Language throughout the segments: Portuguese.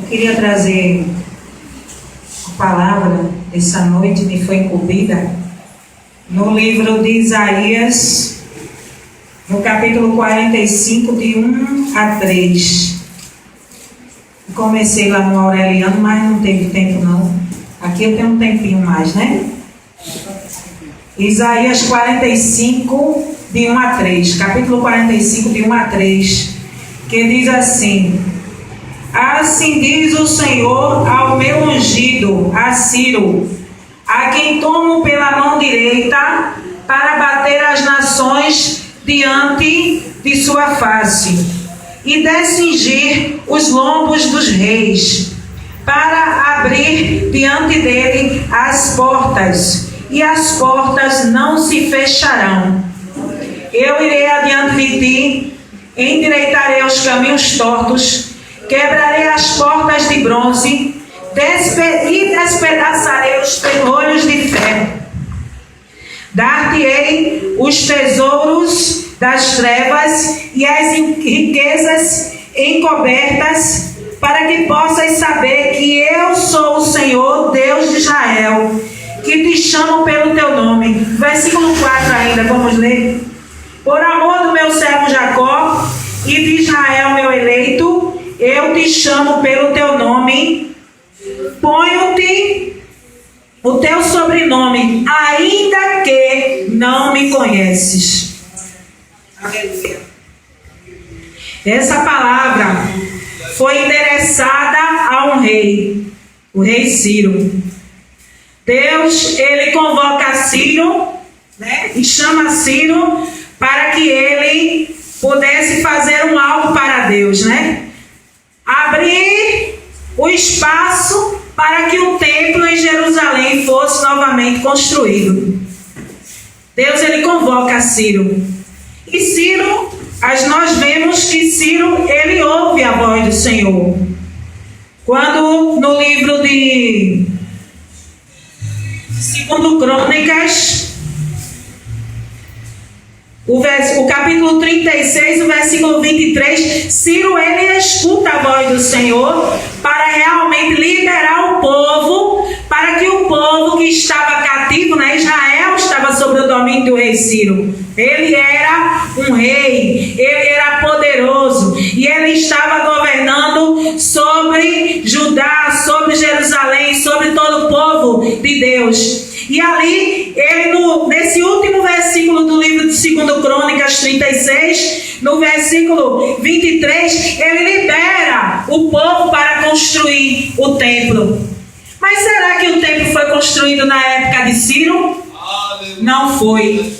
Eu queria trazer a palavra essa noite, me foi incumbida, no livro de Isaías, no capítulo 45, de 1 a 3. Comecei lá no Aureliano, mas não teve tempo não. Aqui eu tenho um tempinho mais, né? Isaías 45, de 1 a 3. Capítulo 45, de 1 a 3. Que diz assim: assim diz o Senhor ao meu ungido, a Ciro, a quem tomo pela mão direita para bater as nações diante de sua face e descingir os lombos dos reis, para abrir diante dele as portas, e as portas não se fecharão. Eu irei adiante de ti, endireitarei os caminhos tortos, quebrarei as portas de bronze e despedaçarei os ferrolhos de ferro. Dar-te-ei os tesouros das trevas e as riquezas encobertas, para que possas saber que eu sou o Senhor, Deus de Israel, que te chamo pelo teu nome. Versículo 4 ainda, vamos ler. Por amor do meu servo Jacó e de Israel meu eleito, eu te chamo pelo teu nome, ponho-te o teu sobrenome, ainda que não me conheces. Aleluia. Essa palavra foi endereçada a um rei, o rei Ciro. Deus, ele convoca Ciro, né, e chama Ciro para que ele pudesse fazer um algo para Deus, né? Abrir o espaço para que o templo em Jerusalém fosse novamente construído. Deus, ele convoca Ciro. E Ciro, nós vemos que Ciro, ele ouve a voz do Senhor. Quando no livro de 2 Crônicas, o capítulo 36, o versículo 23, Ciro, ele escuta a voz do Senhor para realmente liberar o povo, para que o povo que estava cativo, né, Israel estava sob o domínio do rei Ciro. Ele era um rei, ele era poderoso e ele estava governando sobre Judá, sobre Jerusalém, sobre todo o povo de Deus. E ali, ele nesse último versículo do livro de 2 Crônicas 36, no versículo 23, ele libera o povo para construir o templo. Mas será que o templo foi construído na época de Ciro? Não foi.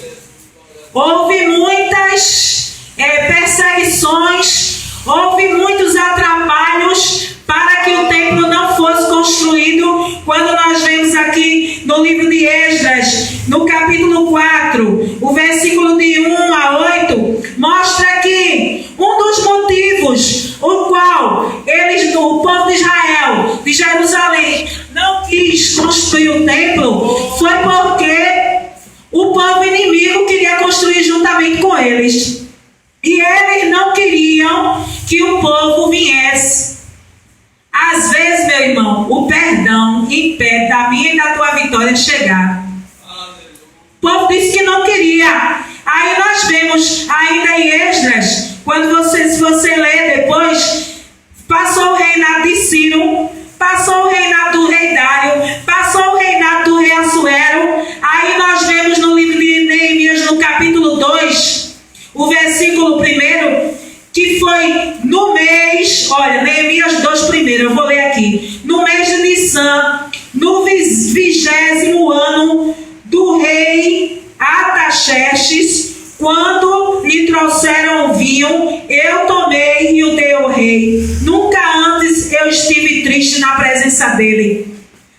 Houve muitas perseguições, houve muitos atrapalhos para que o templo não fosse construído. Quando nós vemos aqui no livro de Esdras, no capítulo 4, o versículo de 1 a 8, mostra que um dos motivos o qual o povo de Israel, de Jerusalém, não quis construir o templo, foi porque o povo inimigo queria construir juntamente com eles. E eles não queriam que o povo viesse. Às vezes, meu irmão, o perdão impede da minha e da tua vitória de chegar. O povo disse que não queria. Aí nós vemos ainda em Esdras, se você ler depois, passou o reinado de Ciro, passou o reinado do rei Dário, passou o reinado do rei Assuero. Aí nós vemos no livro de Neemias, no capítulo 2, o versículo 1, que foi no mês, olha, Neemias 2 primeiro, eu vou ler aqui. No mês de Nissan, no 20º ano do rei Artaxerxes, quando lhe trouxeram o vinho, eu tomei e o dei ao rei. Nunca antes eu estive triste na presença dele.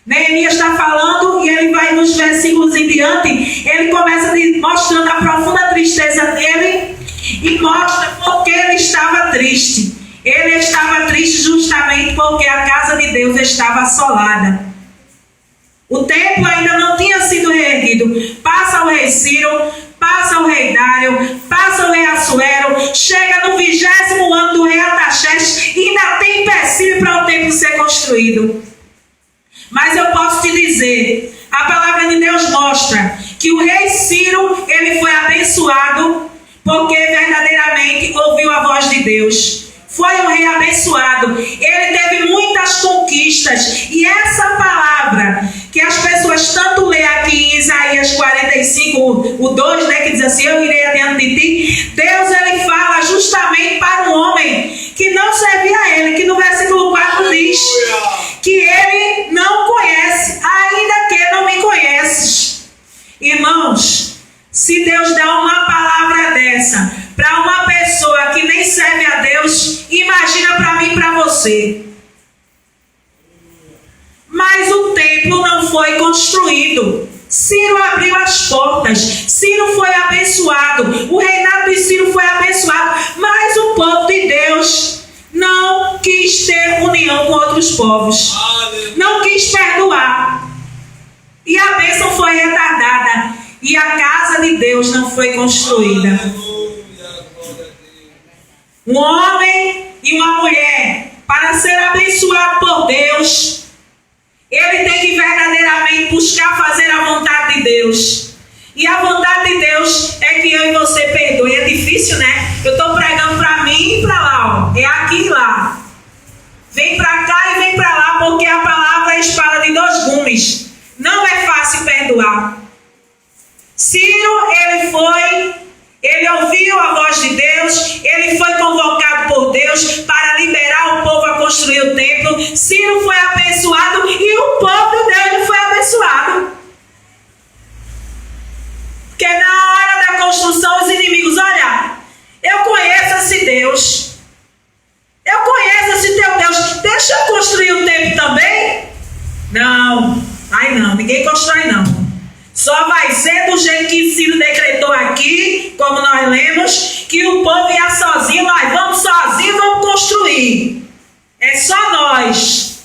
Neemias está falando e ele vai nos versículos em diante, ele começa mostrando a profunda tristeza dele e mostra porque ele estava triste. Ele estava triste justamente porque a casa de Deus estava assolada. O templo ainda não tinha sido reerguido. Passa o rei Ciro, passa o rei Dário, passa o rei Assuero, chega no 20º ano do rei Artaxerxes e ainda tem empecilho para o templo ser construído. Mas eu posso te dizer, a palavra de Deus mostra que o rei Ciro, ele foi abençoado porque verdadeiramente ouviu a voz de Deus. Foi um rei abençoado. Ele teve muitas conquistas. E essa palavra que as pessoas tanto lêem aqui em Isaías 45, o 2, né, que diz assim: eu irei adiante de ti. Deus, ele fala justamente para um homem que não servia a ele, que no versículo 4 diz que ele não conhece, ainda que não me conheces. Irmãos, se Deus dá uma palavra dessa para uma pessoa que nem serve a Deus, imagina para mim e para você. Mas o templo não foi construído. Ciro abriu as portas. Ciro foi abençoado. O reinado de Ciro foi abençoado. Mas o povo de Deus não quis ter união com outros povos. Não quis perdoar. E a bênção foi retardada. E a casa de Deus não foi construída. Um homem e uma mulher, para ser abençoado por Deus, ele tem que verdadeiramente buscar fazer a vontade de Deus. E a vontade de Deus é que eu e você perdoe. É difícil, né? Eu estou pregando para mim e para lá, ó. É aqui e lá. Vem para cá e vem para lá, porque a palavra é a espada de dois gumes. Não é fácil perdoar. Ciro, ele ouviu a voz de Deus, ele foi convocado por Deus para liberar o povo a construir o templo. Ciro foi abençoado e o povo de Deus foi abençoado. Porque na hora da construção, os inimigos, olha, eu conheço esse Deus, eu conheço esse teu Deus, deixa eu construir o templo também? Não, ninguém constrói não. Só vai ser do jeito que Ciro decretou aqui, como nós lemos, que o povo ia sozinho, nós vamos sozinhos, vamos construir. É só nós.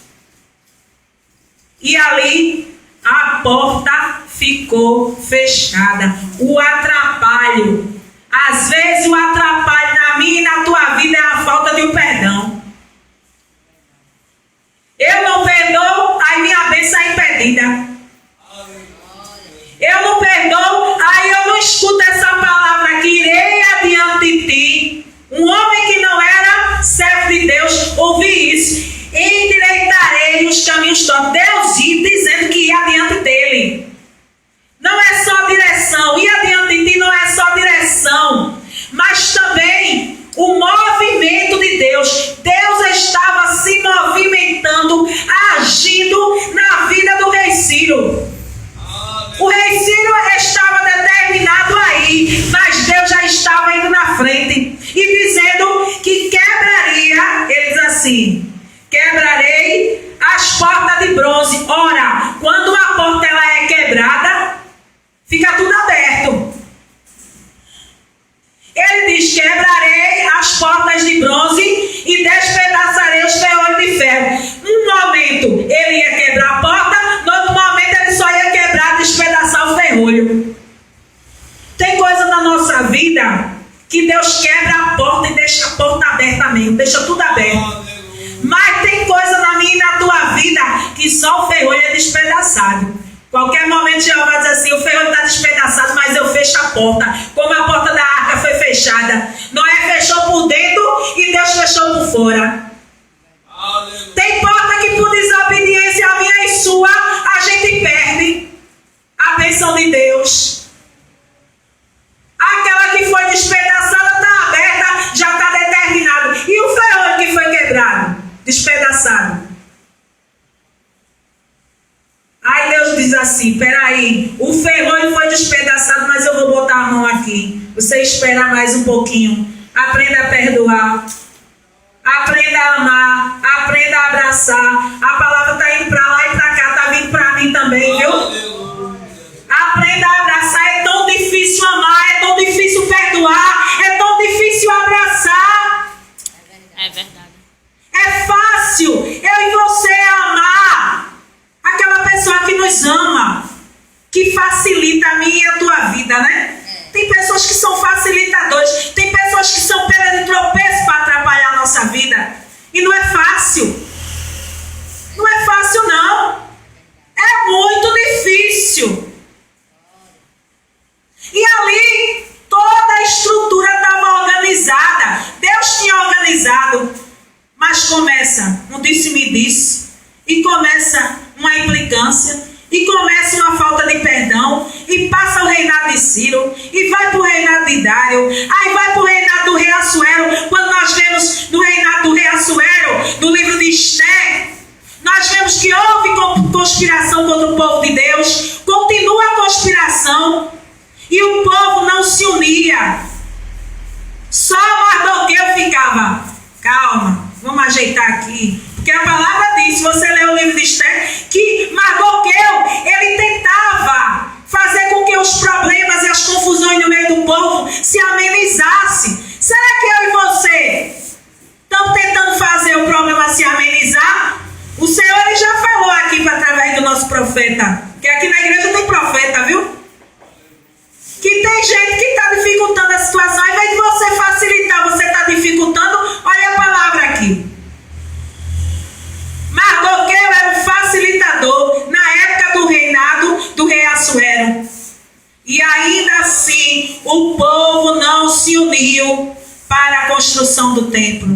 E ali a porta ficou fechada. O atrapalho. Às vezes o atrapalho na minha e na tua vida é a falta de um perdão. Eu não perdoo, aí minha bênção é impedida. Eu não perdoo, aí eu não escuto essa palavra que irei adiante de ti. Um homem que não era servo de Deus, ouvi isso. Endireitarei os caminhos tortos. Deus ia dizendo que ia adiante dele. Não é só direção. Ir adiante de ti não é só direção, mas também o movimento de Deus. Deus estava se movimentando, agindo na vida do rei Ciro. O rei Ciro estava determinado aí, mas Deus já estava indo na frente e dizendo que quebraria, ele diz assim: quebrarei as portas de bronze. Ora, quando a porta ela é quebrada, fica tudo aberto. Ele diz: quebrarei as portas de bronze e despedaçarei os ferrolhos de ferro. Num momento ele ia quebrar a porta, no outro momento ele só ia quebrar, despedaçar o ferrolho. Tem coisa na nossa vida que Deus quebra a porta e deixa a porta aberta mesmo, deixa tudo aberto. Mas tem coisa na minha e na tua vida que só o ferrolho é despedaçado. Qualquer momento Jeová vai dizer assim: o ferrolho está despedaçado, mas eu fecho a porta. Como a porta da arca foi fechada. Noé fechou por dentro e Deus fechou por fora. Aleluia. Tem porta que por desobediência a minha e sua, a gente perde a bênção de Deus. Aquela que foi despedaçada está aberta, já está determinado. E o ferrolho que foi quebrado, despedaçado. Aí Deus diz assim: peraí, o ferrolho foi despedaçado, mas eu vou botar a mão aqui. Você espera mais um pouquinho. Aprenda a perdoar. Aprenda a amar. Aprenda a abraçar. A palavra está indo para lá e para cá, está vindo para mim também, viu? Aprenda a abraçar. É tão difícil amar, é tão difícil perdoar, é tão difícil abraçar. É verdade. É fácil eu e você amar aquela pessoa que nos ama, que facilita a minha e a tua vida, né? Tem pessoas que são facilitadores, tem pessoas que são pedra de tropeço para atrapalhar a nossa vida. E não é fácil. fácil, não. É muito difícil. E ali, toda a estrutura estava organizada. Deus tinha organizado. Mas começa um disse-me-disse. E começa uma implicância. E começa uma falta de perdão. E passa o reinado de Ciro. E vai para o reinado de Dário. Aí vai para o reinado do rei Assuero. Quando nós vemos no reinado do rei Assuero, no livro de Esther, nós vemos que houve conspiração contra o povo de Deus. Continua a conspiração. E o povo não se unia. Só Mardoqueu ficava. Calma, vamos ajeitar aqui. Porque a palavra diz, se você ler o livro de Esther, que Mardoqueu, ele tentava fazer com que os problemas e as confusões no meio do povo se amenizassem. Será que eu e você estamos tentando fazer o problema se amenizar? O Senhor ele já falou aqui através do nosso profeta. Que aqui na igreja tem profeta, viu? Que tem gente que está dificultando a situação. Ao invés de você facilitar, você está dificultando. Olha a palavra aqui. Mardoqueu era um facilitador na época do reinado do rei Assuero. E ainda assim, o povo não se uniu para a construção do templo.